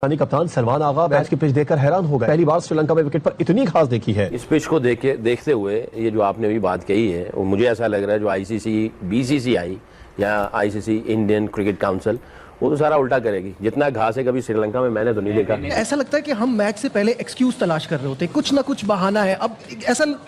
कप्तान सलमान आगा मैच की पिच देखकर हैरान हो गए। पहली बार श्रीलंका में विकेट पर इतनी घास देखी है। इस पिच को देखते हुए ये जो आपने अभी बात कही है, वो मुझे ऐसा लग रहा है जो आईसीसी, बीसीसीआई या आईसीसी इंडियन क्रिकेट काउंसिल, वो तो सारा उल्टा करेगी। जितना घास है कभी श्रीलंका में मैंने तो नहीं देखा। ऐसा लगता है कि हम मैच से पहले एक्सक्यूज तलाश कर रहे होते हैं, कुछ ना कुछ बहाना है। अब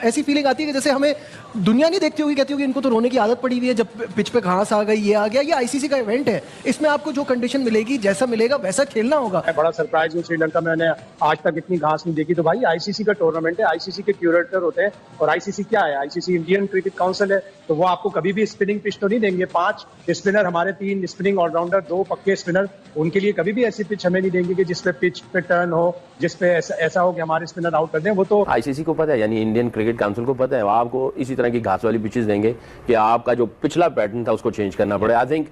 ऐसी फीलिंग आती है कि जैसे हमें दुनिया नहीं देखती होगी, कहती होगी इनको तो रोने की आदत पड़ी हुई है जब पिच पे घास आ गई, ये आ गया। ये आईसीसी का इवेंट है, इसमें आपको जो कंडीशन मिलेगी, जैसा मिलेगा वैसा खेलना होगा। बड़ा सरप्राइज हूँ, श्रीलंका में मैंने आज तक इतनी घास नहीं देखी। तो भाई आईसीसी का टूर्नामेंट है, आईसीसी के क्यूरेटर होते हैं। और आईसीसी क्या है? आईसीसी इंडियन क्रिकेट काउंसिल है। तो वो आपको कभी भी स्पिनिंग पिच तो नहीं देंगे। 5 स्पिनर हमारे, 3 स्पिनिंग ऑलराउंडर, 2 पक्के स्पिनर, उनके लिए कभी भी ऐसी पिच हमें नहीं देंगे कि जिसपे पिच पे टर्न हो, जिसपे ऐसा हो कि हमारे स्पिनर आउट कर दें। वो तो आईसीसी को पता है, यानी इंडियन क्रिकेट काउंसिल को पता है। आपको इसी तरह की घास वाली पिचेस देंगे कि आपका जो पिछला पैटर्न था उसको चेंज करना पड़ेगा। आई थिंक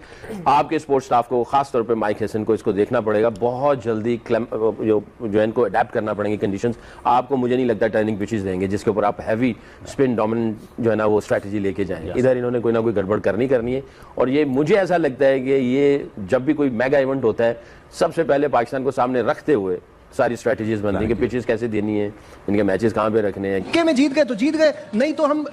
आपके स्पोर्ट्स स्टाफ को, खासतौर पे माइक हेसन को, इसको देखना पड़ेगा। बहुत जल्दी जो है इनको अडेप्ट करना पड़ेंगे कंडीशंस। आपको मुझे नहीं लगता टर्निंग पिचेस देंगे जिसके ऊपर आप हैवी स्पिन डोमिनेंट जो है ना वो स्ट्रैटेजी लेके जाएंगे। इधर इन्होंने कोई ना कोई गड़बड़ करनी है। और ये मुझे ऐसा लगता है कि ये जब भी कोई मेगा इवेंट होता है, सबसे पहले पाकिस्तान को सामने रखते हुए सारी स्ट्रेटजीज बनती है कि पिचेस कैसे देनी है, इनके मैचेस कहां पे रखने हैं। के में जीत गए तो जीत गए, नहीं तो हम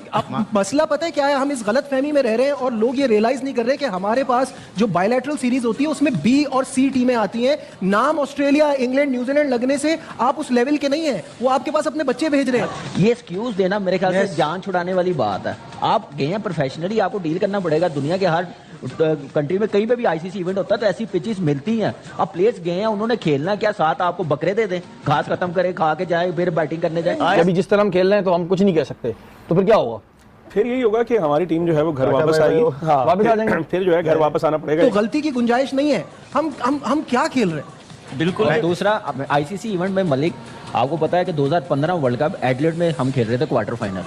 मसला पता है क्या है, हम इस गलत फहमी में रह रहे हैं और लोग ये रियलाइज नहीं कर रहे कि हमारे पास जो बायलैटरल सीरीज होती है उसमें बी और सी टीमें आती हैं। नाम ऑस्ट्रेलिया, इंग्लैंड, न्यूजीलैंड लगने से आप उस लेवल के नहीं है, वो आपके पास अपने बच्चे भेज रहे हैं। ये एक्सक्यूज देना मेरे ख्याल से जान छुड़ाने वाली बात है। आप गए हैं प्रोफेशनली, आपको डील करना पड़ेगा। दुनिया के हर कंट्री में कहीं पे भी आईसीसी इवेंट होता है तो ऐसी पिचेस मिलती हैं। अब प्लेयर्स गए हैं, उन्होंने खेलना क्या, साथ आपको बकरे दे दें, घास खत्म करे, खा के जाए, फिर बैटिंग करने जाए। अभी जिस तरह हम खेल रहे हैं तो हम कुछ नहीं कह सकते, तो फिर क्या होगा? फिर यही होगा कि हमारी टीम जो है वो घर वापस आएगी। वापस आ जाएंगे, फिर जो है घर वापस आना पड़ेगा। तो गलती की गुंजाइश नहीं है। हम क्या खेल रहे हैं? बिल्कुल। दूसरा, आईसीसी इवेंट में मलिक, आपको पता है कि 2015 वर्ल्ड कप एडिलेड में हम खेल रहे थे क्वार्टर फाइनल,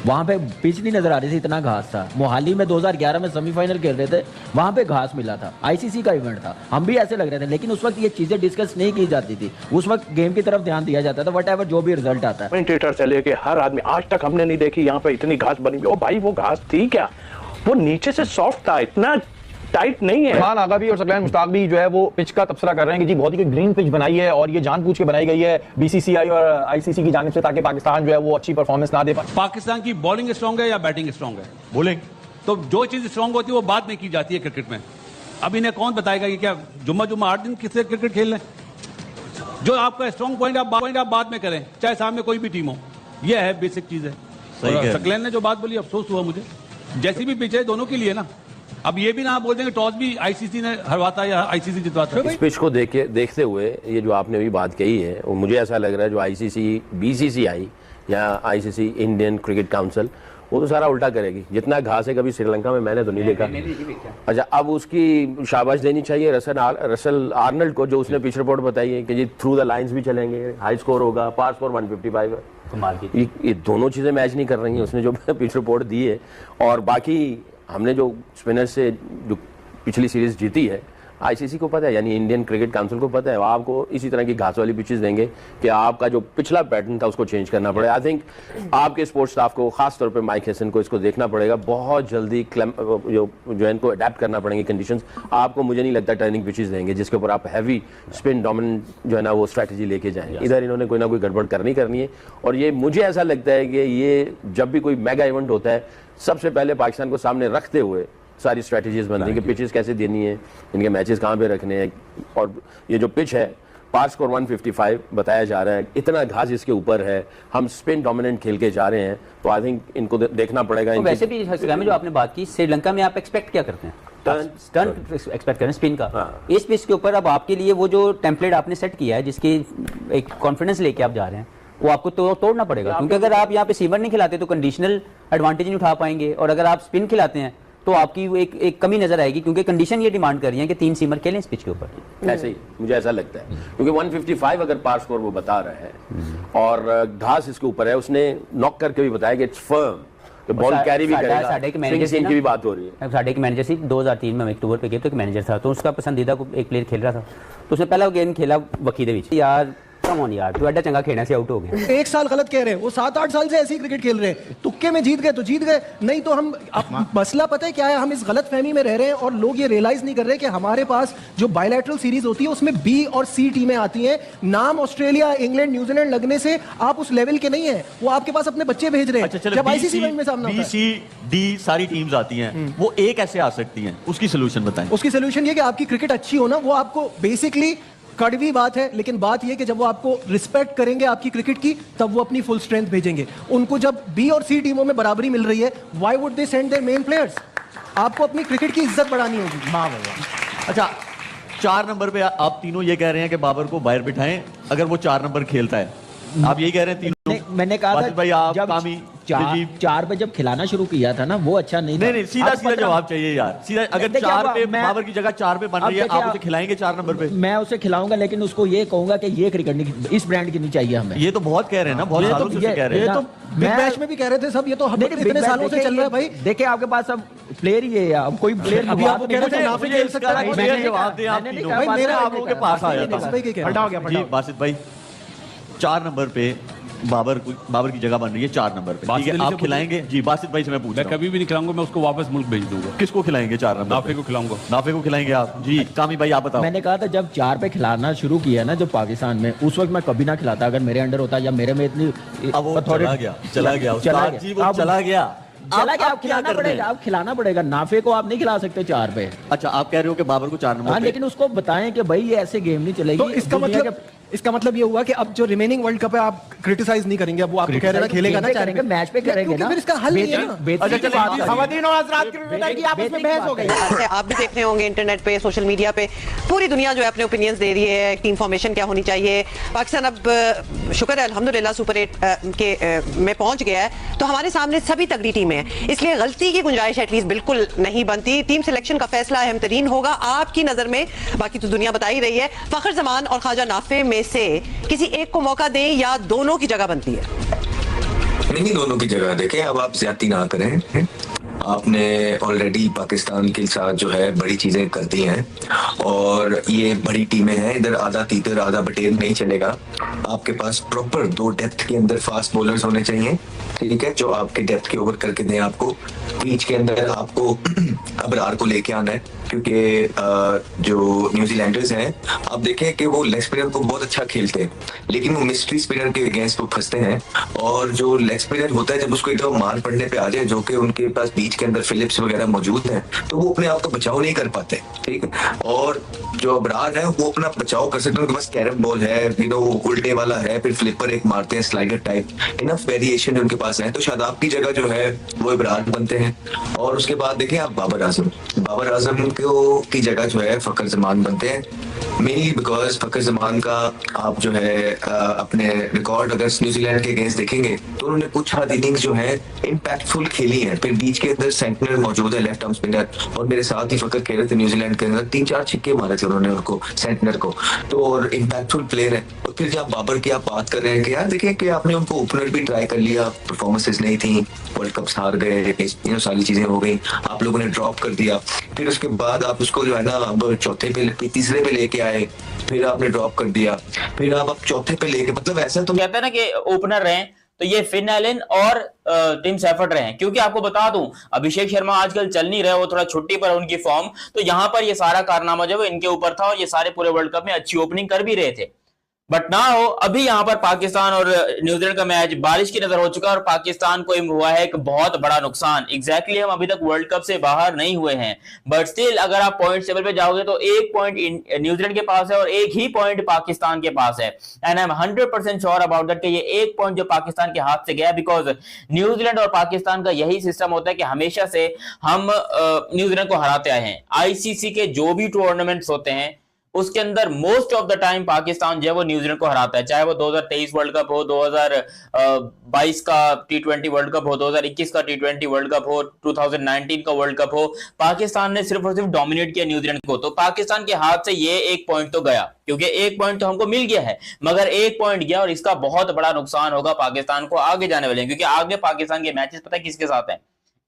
वहां पे पिच नहीं नजर आ रही थी, इतना घास था। मोहाली में 2011 में सेमीफाइनल खेल रहे थे, वहां पे घास मिला था। आईसीसी का इवेंट था, हम भी ऐसे लग रहे थे, लेकिन उस वक्त ये चीजें डिस्कस नहीं की जाती थी। उस वक्त गेम की तरफ ध्यान दिया जाता था, वटएवर जो भी रिजल्ट आता है। कमेंटेटर से लेके हर आदमी, आज तक हमने नहीं देखी यहाँ पे इतनी घास बनी। ओ भाई, वो घास थी क्या? वो नीचे से सॉफ्ट था, इतना टाइट नहीं है। सलमान आगा भी और सकलैन मुश्ताक भी जो है वो पिच का तबसरा कर रहे हैं कि जी बहुत ही ग्रीन पिच बनाई है और ये जानबूझ के बनाई गई है बीसीसीआई और आईसीसी की जानिब से, ताकि पाकिस्तान जो है वो अच्छी परफॉर्मेंस ना दे पाए। पाकिस्तान की बॉलिंग स्ट्रांग है या बैटिंग स्ट्रांग है? बॉलिंग। तो जो चीज स्ट्रांग होती है वो बाद में की जाती है क्रिकेट में। अब इन्हें कौन बताएगा कि क्या जुम्मा 8 दिन किससे क्रिकेट खेल रहे हैं? जो आपका स्ट्रांग पॉइंट आप बाद में करें, चाहे सामने कोई भी टीम हो। यह है बेसिक चीज है। सकलैन ने जो बात बोली, अफसोस हुआ मुझे। जैसी भी पिच है दोनों के लिए ना, अब ये भी ना बोल देंगे टॉस भी आईसीसी ने हरवाता या आईसीसी जितवाता। इस पिच को देखते हुए ये जो आपने अभी बात कही है, वो मुझे ऐसा लग रहा है जो आईसीसी, बीसीसीआई या आईसीसी इंडियन क्रिकेट काउंसिल, वो तो सारा उल्टा करेगी। जितना घास है कभी श्रीलंका में मैंने तो नहीं देखा। अच्छा, अब उसकी शाबाश देनी चाहिए रसल आर्नल्ड को, जो उसने पिच रिपोर्ट बताई है कि जी थ्रू द लाइंस भी चलेंगे, हाई स्कोर होगा, पार स्कोर 155 है। ये दोनों चीजें मैच नहीं कर रही हैं उसने जो पिच रिपोर्ट दी है। और बाकी हमने जो स्पिनर से जो पिछली सीरीज जीती है, आईसीसी को पता है, यानी इंडियन क्रिकेट काउंसिल को पता है। आपको इसी तरह की घास वाली पिचेस देंगे कि आपका जो पिछला पैटर्न था उसको चेंज करना पड़ेगा। आई थिंक आपके स्पोर्ट्स स्टाफ को, खासतौर पे माइक हेसन को, इसको देखना पड़ेगा। बहुत जल्दी जो है इनको अडेप्ट करना पड़ेंगे कंडीशंस। आपको मुझे नहीं लगता टर्निंग पिचेस देंगे जिसके ऊपर आप हैवी स्पिन डोमिनेंट जो है ना वो स्ट्रैटेजी लेके जाएंगे। इधर इन्होंने कोई ना कोई गड़बड़ करनी है। और ये मुझे ऐसा लगता है कि ये जब भी कोई मेगा इवेंट होता है, सबसे पहले पाकिस्तान को सामने रखते हुए सारी स्ट्रेटजीज बनती है कि पिचेस कैसे देनी है, इनके मैचेस कहां पे रखने हैं। और ये जो पिच है, पार स्कोर 155 बताया जा रहा है, इतना घास इसके ऊपर है, हम स्पिन डोमिनेंट खेल के जा रहे हैं। तो आई थिंक इनको देखना पड़ेगा। तो वैसे भी जो आपने बात की, श्रीलंका में आप एक्सपेक्ट क्या करते हैं? टर्न एक्सपेक्ट करें स्पिन का। हाँ। इस पिच के ऊपर अब आपके लिए वो जो टेम्पलेट आपने सेट किया है, जिसकी एक कॉन्फिडेंस लेके आप जा रहे हैं, वो आपको तोड़ना पड़ेगा। क्योंकि अगर आप यहाँ पे सीमर नहीं खिलाते तो कंडीशनल एडवांटेज नहीं उठा पाएंगे, और अगर आप स्पिन खिलाते हैं तो आपकी एक कमी नजर आएगी, क्योंकि कंडीशन ये डिमांड कर रही है कि 3 सीमर खेलें इस पिच के ऊपर। ऐसे ही मुझे ऐसा लगता है, क्योंकि 155 अगर पार स्कोर वो बता रहा है और घास इसके ऊपर है, उसने नॉक करके भी बताया कि इट्स फर्म, तो बॉल कैरी भी करेगा। साढ़े के मैनेजर की भी बात हो रही है। साढ़े के मैनेजर से 2003 में अक्टूबर पे एक मैनेजर था, तो उसका पसंदीदा एक प्लेयर खेल रहा था, तो उसने पहला गेम खेला वकीदे विच। यार कम ऑन यार, तू एडा चंगा खेलने से आउट हो गया। एक साल गलत कह रहे हैं, वो 7-8 साल से ऐसी क्रिकेट खेल रहे हैं, तुक्के में जीत गए तो जीत गए, नहीं तो हम मसला पता है क्या है, हम इस गलत फहमी में रह रहे हैं और लोग ये रियलाइज नहीं कर रहे कि हमारे पास जो बायलैटरल सीरीज होती है उसमें बी और सी टीमें आती हैं। नाम ऑस्ट्रेलिया, इंग्लैंड, न्यूजीलैंड लगने से आप उस लेवल के नहीं है, वो आपके पास अपने बच्चे भेज रहे हैं। अच्छा, जब आईसीसी में सामना होता है, डी सारी टीम्स आती हैं, वो एक ऐसे आ सकती हैं, उसकी सोल्यूशन बताएं। उसकी सोल्यूशन ये कि आपकी क्रिकेट अच्छी हो ना, वो आपको बेसिकली कड़वी बात है, लेकिन बात यह कि जब वो आपको रिस्पेक्ट करेंगे आपकी क्रिकेट की, तब वो अपनी फुल स्ट्रेंथ भेजेंगे। उनको जब बी और सी टीमों में बराबरी मिल रही है, why would they send their main players? आपको अपनी क्रिकेट की इज्जत बढ़ानी होगी। वाह भैया। अच्छा, 4 नंबर पे आप तीनों ये कह रहे हैं कि बाबर को बाहर बिठाएं अगर वो 4 नंबर खेलता है, आप यही कह रहे हैं तीनों? मैंने कहा था भाई आप जब कामी 4 पे जब खिलाना शुरू किया था ना, वो अच्छा नहीं था। नहीं, सीधा जवाब चाहिए यार, सीधा। अगर 4 पे बाबर की जगह 4 पे बन रही है, आप उसे खिलाएंगे 4 नंबर पे? मैं उसे खिलाऊंगा, लेकिन उसको ये कहूंगा कि ये क्रिकेट नहीं, इस ब्रांड की नहीं चाहिए हमें। ये तो बहुत कह रहे हैं ना, बहुत सालों से कह रहे हैं। ये तो बिग बैश में भी कह रहे थे सब, ये तो इतने सालों से चल रहा है भाई। देखिए आपके पास अब प्लेयर ही है या कोई प्लेयर अभी आप कह रहे थे नाफे खेल सकता है, जवाब दें आप तीनों। भाई मेरा आप लोगों के पास आया था, हटा गया जी। बासित भाई 4 नंबर पे बाबर की जगह बन रही है 4 नंबर पे, ठीक है, आप खिलाएंगे? जी बासित भाई से मैं पूछ रहा हूं। मैं कभी भी नहीं खिलाऊंगा, मैं उसको वापस मुल्क भेज दूंगा। किसको खिलाएंगे 4 नंबर? नाफे को खिलाऊंगा। नाफे को खिलाएंगे आप? जी कामी भाई आप बताओ। मैंने कहा था जब 4 पे खिलाना शुरू किया ना, जब पाकिस्तान में, उस वक्त मैं कभी ना खिलाता अगर मेरे अंडर होता या मेरे में इतनी चला गया। आप खिलाना पड़ेगा, आप खिलाना पड़ेगा। नाफे को आप नहीं खिला सकते 4 पे। अच्छा, आप कह रहे हो कि बाबर को 4 नंबर? हाँ, लेकिन उसको बताएं कि भाई ये ऐसे गेम नहीं चलेगी। तो इसका मतलब ये हुआ कि अब जो रिमेनिंग वर्ल्ड कप है आप क्रिटिसाइज नहीं करेंगे, अब वो आप कह रहे हैं खेलेगा ना, करेंगे मैच पे करेंगे ना, फिर इसका हल नहीं है ना। खवातीन और हज़रात की बताइए कि आप इसमें बहस हो गई। आप भी देख रहे होंगे इंटरनेट पे, सोशल मीडिया पे, पूरी दुनिया जो है अपने ओपिनियंस दे रही है, टीम फॉर्मेशन क्या होनी चाहिए। पाकिस्तान अब शुक्र है अल्हम्दुलिल्लाह सुपर 8 के में पहुंच गया है, तो हमारे सामने सभी तगड़ी टीमें हैं, इसलिए गलती की गुंजाइश एटलीस्ट बिल्कुल नहीं बनती। टीम सिलेक्शन का फैसला अहम तरीन होगा आपकी नजर में, बाकी तो दुनिया बता ही रही है। फखर जमान और ख्वाजा नाफे में से किसी एक को मौका दें या दोनों की जगह बनती है? नहीं, दोनों की जगह देखें। अब आप ज्यादती ना करें, आपने ऑलरेडी पाकिस्तान के साथ जो है बड़ी चीजें कर दी हैं और ये बड़ी टीमें हैं, इधर आधा तीतर आधा बटेर नहीं चलेगा। आपके पास प्रॉपर 2 डेप्थ के अंदर फास्ट बॉलर्स होने चाहिए, ठीक है, जो आपके डेप्थ के ओवर करके दें। आपको बीच के अंदर आपको अबरार को लेके आना है, क्योंकि जो न्यूजीलैंडर्स हैं आप देखें कि वो लेग स्पिनर को बहुत अच्छा खेलते हैं, लेकिन वो मिस्ट्री स्पिनर के अगेंस्ट वो फंसते हैं। और जो लेग स्पिनर होता है, जब उसको एकदम मार पड़ने पे आ जाए, जो कि उनके पास बीच के अंदर फिलिप्स वगैरह मौजूद हैं, तो वो अपने आप का बचाव नहीं कर पाते, ठीक है। और जो अबरार है वो अपना बचाव कर सकते हैं, उनके पास कैरम बॉल है, उल्टे वाला है, फिर फ्लिपर एक मारते हैं, स्लाइडर टाइप, इनफ वेरिएशन उनके पास है। तो शायद आपकी जगह जो है वो अबरार बनते हैं। और उसके बाद देखें आप बाबर आजम की जगह जो है फखर जमान बनते हैं, मेनली बिकॉज फखर जमान का आप जो है अपने रिकॉर्ड अगर न्यूजीलैंड के अगेंस्ट देखेंगे तो उन्होंने कुछ हाथ इनिंग्स जो है इम्पैक्टफुल खेली है। फिर बीच के अंदर सेंटनर मौजूद है, लेफ्ट आर्म स्पिनर, और मेरे साथ ही फखर कह रहे थे न्यूजीलैंड के अंदर 3-4 छक्के मारे थे उन्होंने उनको, सेंटनर को, तो और इम्पैक्टफुल प्लेयर है। और फिर जब बाबर की आप बात कर रहे हैं कि यार देखिए कि आपने उनको ओपनर भी ट्राई कर लिया, परफॉर्मेंसेस नहीं थी, वर्ल्ड कप हार गए, सारी चीजें हो गई, आप लोगों ने ड्रॉप कर दिया, फिर उसके बाद आप उसको जो है ना तीसरे पे लेके आए, फिर आपने ड्रॉप कर दिया, फिर आप चौथे पे लेके, मतलब ऐसा तो कहते हैं ना कि ओपनर रहे तो ये फिन एलन और टिम सेफर्ड रहे, क्योंकि आपको बता दूं अभिषेक शर्मा आजकल चल नहीं रहे, वो थोड़ा छुट्टी पर है उनकी फॉर्म, तो यहां पर ये सारा कारनामा जो है इनके ऊपर था और ये सारे पूरे वर्ल्ड कप में अच्छी ओपनिंग कर भी रहे थे। बट ना हो अभी यहां पर पाकिस्तान और न्यूजीलैंड का मैच बारिश की नजर हो चुका है और पाकिस्तान को हुआ है एक बहुत बड़ा नुकसान। एग्जैक्टली हम अभी तक वर्ल्ड कप से बाहर नहीं हुए हैं, बट स्टिल अगर आप पॉइंट टेबल पे जाओगे तो 1 पॉइंट न्यूजीलैंड के पास है और 1 ही पॉइंट पाकिस्तान के पास है। And I am 100% sure about that कि ये 1 पॉइंट जो पाकिस्तान के हाथ से गया, बिकॉज न्यूजीलैंड और पाकिस्तान का यही सिस्टम होता है कि हमेशा से हम न्यूजीलैंड को हराते आए हैं। आईसीसी के जो भी टूर्नामेंट्स होते हैं उसके अंदर most of the time Pakistan जो है वो न्यूजीलैंड को हराता है, चाहे वो 2023 वर्ल्ड कप हो, 2022 का T20 वर्ल्ड कप हो, 2021 का T20 वर्ल्ड कप हो, 2019 का वर्ल्ड कप हो, पाकिस्तान ने सिर्फ और सिर्फ डोमिनेट किया न्यूजीलैंड को। तो पाकिस्तान के हाथ से ये 1 पॉइंट तो गया, क्योंकि 1 पॉइंट तो हमको मिल गया है, मगर 1 पॉइंट गया और इसका बहुत बड़ा नुकसान होगा पाकिस्तान को आगे जाने वाले, क्योंकि आगे पाकिस्तान के मैचेस पता है किसके साथ है?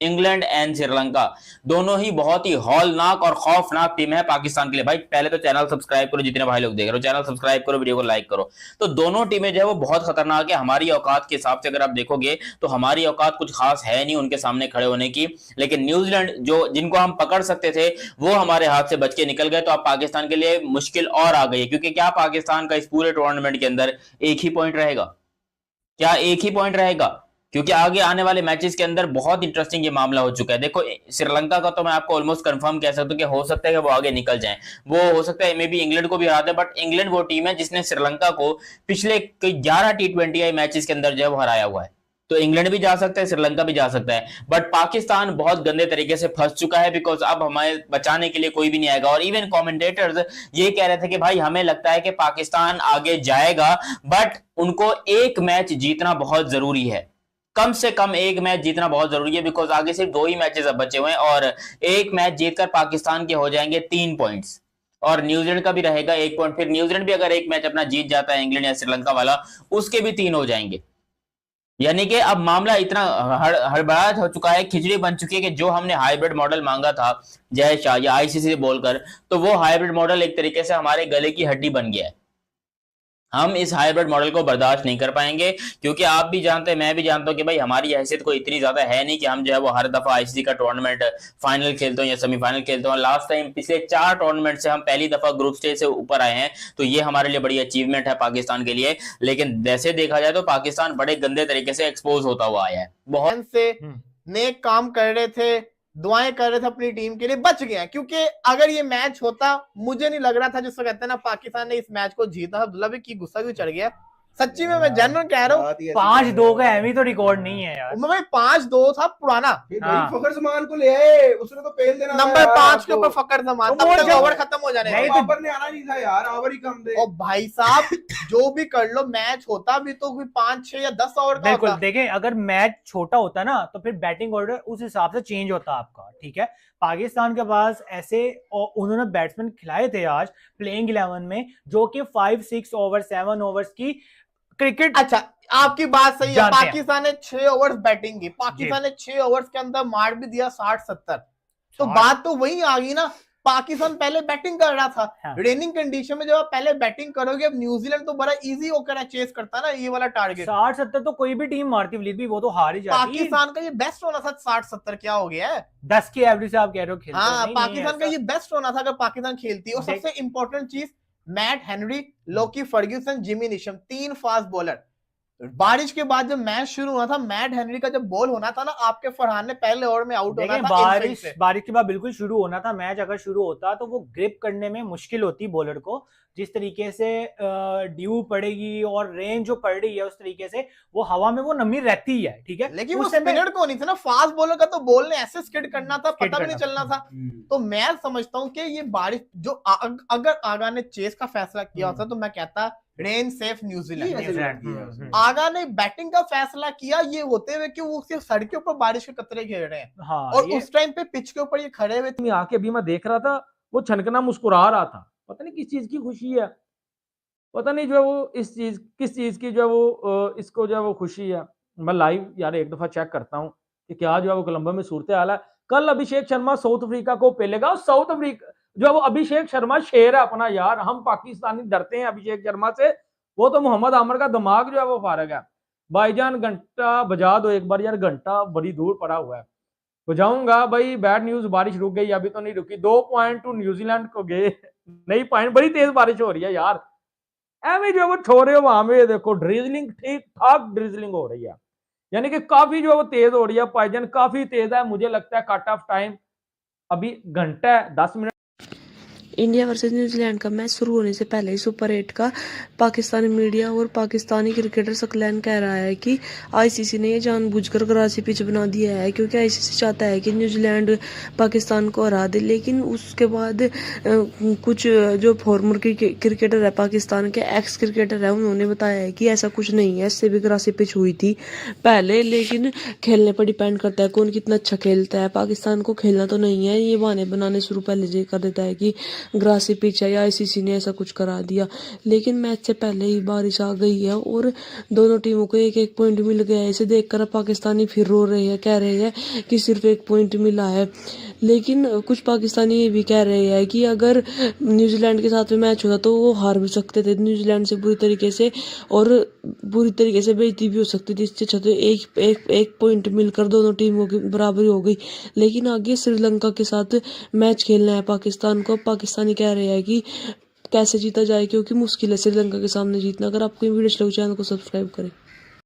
इंग्लैंड एंड श्रीलंका दोनों ही बहुत ही हौलनाक और खौफनाक टीम है पाकिस्तान के लिए। भाई पहले तो चैनल सब्सक्राइब करो, जितने भाई लोग देख रहे हो चैनल सब्सक्राइब करो, वीडियो को लाइक करो। तो दोनों टीमें जो है वो बहुत खतरनाक है। हमारी औकात के हिसाब से अगर आप देखोगे तो हमारी औकात कुछ खास है नहीं उनके सामने खड़े होने की, लेकिन न्यूजीलैंड जो जिनको हम पकड़ सकते थे वो हमारे हाथ से बच के निकल गए। तो अब पाकिस्तान के लिए मुश्किल और आ गई है, क्योंकि क्या पाकिस्तान का इस पूरे टूर्नामेंट के अंदर एक ही पॉइंट रहेगा? क्या एक ही पॉइंट रहेगा? क्योंकि आगे आने वाले मैचेस के अंदर बहुत इंटरेस्टिंग ये मामला हो चुका है। देखो श्रीलंका का तो मैं आपको ऑलमोस्ट कंफर्म कह सकता हूं कि हो सकता है कि वो आगे निकल जाएं, वो हो सकता है मे बी इंग्लैंड को भी हरा दे, बट इंग्लैंड वो टीम है जिसने श्रीलंका को पिछले 11 T20I मैचेस के अंदर जो है वो हराया हुआ है। तो इंग्लैंड भी जा सकता है, श्रीलंका भी जा सकता है, बट पाकिस्तान बहुत गंदे तरीके से फंस चुका है, बिकॉज अब हमें बचाने के लिए कोई भी नहीं आएगा। और इवन कमेंटेटर्स ये कह रहे थे कि भाई हमें लगता है कि पाकिस्तान आगे जाएगा, बट उनको एक मैच जीतना बहुत जरूरी है, कम से कम एक मैच जीतना बहुत जरूरी है, बिकॉज आगे सिर्फ 2 ही मैचेस अब बचे हुए हैं और एक मैच जीतकर पाकिस्तान के हो जाएंगे 3 पॉइंट्स और न्यूजीलैंड का भी रहेगा 1 पॉइंट। फिर न्यूजीलैंड भी अगर एक मैच अपना जीत जाता है इंग्लैंड या श्रीलंका वाला, उसके भी 3 हो जाएंगे। यानी कि अब मामला इतना हड़बड़ा हो चुका है, खिचड़ी बन चुकी है कि जो हमने हाइब्रिड मॉडल मांगा था जय शाह या आईसीसी से बोलकर, तो वो हाइब्रिड मॉडल एक तरीके से हमारे गले की हड्डी बन गया है। हम इस हाइब्रिड मॉडल को बर्दाश्त नहीं कर पाएंगे, क्योंकि आप भी जानते हैं, मैं भी जानता हूं कि भाई हमारी हैसियत कोई इतनी ज्यादा है नहीं कि हम जो है वो हर दफा आईसीसी का टूर्नामेंट फाइनल खेलते हो या सेमीफाइनल खेलते हो। लास्ट टाइम पिछले 4 टूर्नामेंट से हम पहली दफा ग्रुप स्टेज से ऊपर आए हैं, तो ये हमारे लिए बड़ी अचीवमेंट है पाकिस्तान के लिए। लेकिन वैसे देखा जाए तो पाकिस्तान बड़े गंदे तरीके से एक्सपोज होता हुआ आया है। बहुत से नेक काम कर रहे थे, दुआएं कर रहे थे अपनी टीम के लिए, बच गए। क्योंकि अगर ये मैच होता, मुझे नहीं लग रहा था जिसको कहते हैं ना पाकिस्तान ने इस मैच को जीता। अब्दुल्ला भी की गुस्सा क्यों चढ़ गया? सच्ची में मैं जनरल कह रहा हूँ, 5-2 का एमी तो रिकॉर्ड नहीं है यार। भाई 5-2 था पुराना। फखर जमान को ले आए, उसने तो पेल देना नंबर 5 के ऊपर फखर जमान, तब तक ओवर खत्म हो जाने नहीं, तो ने आना नहीं था यार, ओवर ही कम दे। और भाई साहब जो भी कर लो, मैच होता भी तो कोई 5, 6 या 10 ओवर का बिल्कुल होता। देखें, अगर मैच छोटा होता ना तो फिर बैटिंग ऑर्डर उस हिसाब से चेंज होता आपका, ठीक है। पाकिस्तान के पास ऐसे उन्होंने बैट्समैन खिलाए थे आज प्लेइंग 11 में, जो कि 5, 6 ओवर 7 ओवर्स की क्रिकेट। अच्छा आपकी बात सही है, पाकिस्तान ने 6 ओवर्स बैटिंग की, पाकिस्तान ने 6 ओवर्स के अंदर मार भी दिया 60-70। तो बात तो वही आ गई ना, पाकिस्तान पहले बैटिंग कर रहा था। हाँ। रेनिंग कंडीशन में जब आप पहले बैटिंग करोगे, अब न्यूजीलैंड तो बड़ा इजी होकर चेस करता ना ये वाला टारगेट। 60-70 तो कोई भी टीम मारती वलीद भी, वो तो हार ही जाती। पाकिस्तान का ये बेस्ट होना था। 60-70 क्या हो गया है? 10 की एवरेज से आप कह रहे हो। हाँ, पाकिस्तान का ये बेस्ट होना था अगर पाकिस्तान खेलती। और सबसे इंपॉर्टेंट चीज, Matt Henry, Lockie Ferguson, Jimmy Neesham, 3 fast bowler. बारिश के बाद जब मैच शुरू हुआ था, मैट हेनरी का जब बॉल होना था ना, आपके फरहान ने पहले ओवर में आउट होना था। बारिश के बाद बिल्कुल शुरू होना था मैच। अगर शुरू होता तो वो ग्रिप करने में मुश्किल होती बॉलर को, जिस तरीके से ड्यू पड़ेगी और रेन जो पड़ रही है उस तरीके से वो हवा में वो नमी रहती है, ठीक है। लेकिन वो स्पिनर को नहीं था ना, फास्ट बॉलर का तो बॉल ने ऐसे स्किड करना था, पता भी नहीं चलना था। तो मैं समझता हूँ कि ये बारिश जो अगर आगा ने चेस का फैसला किया होता तो मैं कहता रेन सेफ न्यूजीलैंड। आगा ने बैटिंग का फैसला किया ये होते हुए कि वो सिर्फ सड़क के ऊपर बारिश के कतरे खेल रहे हैं। हाँ, और उस टाइम पे पिच के ऊपर ये खड़े हुए आके अभी मैं देख रहा था, वो छनकना मुस्कुरा रहा था, पता नहीं किस चीज की खुशी है, पता नहीं जो है वो इस चीज किस चीज की जो है वो इसको जो है वो खुशी है। मैं लाइव यार एक दफा चेक करता हूँ कि क्या जो है वो कोलंबो में सूरत हाल है। कल अभिषेक शर्मा साउथ अफ्रीका को पेलेगा, साउथ अफ्रीका जो है वो अभिषेक शर्मा शेर है अपना यार। हम पाकिस्तानी डरते हैं अभिषेक शर्मा से, वो तो मोहम्मद आमर का दिमाग जो है वो फारग है। भाईजान घंटा बजा दो एक बार यार, घंटा बड़ी दूर पड़ा हुआ है, बजाऊंगा भाई। बैड न्यूज, बारिश रुक गई, अभी तो नहीं रुकी। 2 पॉइंट टू न्यूजीलैंड को गए, नहीं पॉइंट, बड़ी तेज बारिश हो रही है यार। एवं जो है वो छोरे वहां में देखो ड्रिजलिंग, ठीक ठाक ड्रिजलिंग हो रही है, यानी कि काफी जो है वो तेज हो रही है। भाईजान काफी तेज है, मुझे लगता है कट ऑफ टाइम अभी घंटा 10 मिनट। इंडिया वर्सेस न्यूजीलैंड का मैच शुरू होने से पहले ही सुपर 8 का पाकिस्तानी मीडिया और पाकिस्तानी क्रिकेटर सकलैन कह रहा है कि आईसीसी ने ये जानबूझकर ग्रासी पिच बना दिया है, क्योंकि आईसीसी चाहता है कि न्यूजीलैंड पाकिस्तान को हरा दे। लेकिन उसके बाद कुछ जो फॉर्मर क्रिकेटर है पाकिस्तान के, एक्स क्रिकेटर है, उन्होंने बताया है कि ऐसा कुछ नहीं है, इससे भी ग्रासी पिच हुई थी पहले। लेकिन खेलने पर डिपेंड करता है कौन कितना अच्छा खेलता है। पाकिस्तान को खेलना तो नहीं है, ये बहाने बनाने शुरू पहले से कर देता है कि ग्रासी पिच है या आईसीसी ने ऐसा कुछ करा दिया। लेकिन मैच से पहले ही बारिश आ गई है और दोनों टीमों को एक एक पॉइंट मिल गया है। इसे देखकर पाकिस्तानी फिर रो रहे हैं, कह रहे हैं कि सिर्फ एक पॉइंट मिला है। लेकिन कुछ पाकिस्तानी ये भी कह रहे हैं कि अगर न्यूजीलैंड के साथ में मैच होता तो वो हार भी सकते थे न्यूजीलैंड से बुरी तरीके से, और बुरी तरीके से बेइज्जती भी हो सकती थी। इससे अच्छा तो एक पॉइंट मिलकर दोनों टीमों की बराबरी हो गई। लेकिन आगे श्रीलंका के साथ मैच खेलना है पाकिस्तान को। पाकिस्तानी कह रहे हैं कि कैसे जीता जाए, क्योंकि मुश्किल है श्रीलंका के सामने जीतना। अगर आपको ये वीडियो अच्छा लगे चैनल को सब्सक्राइब करें।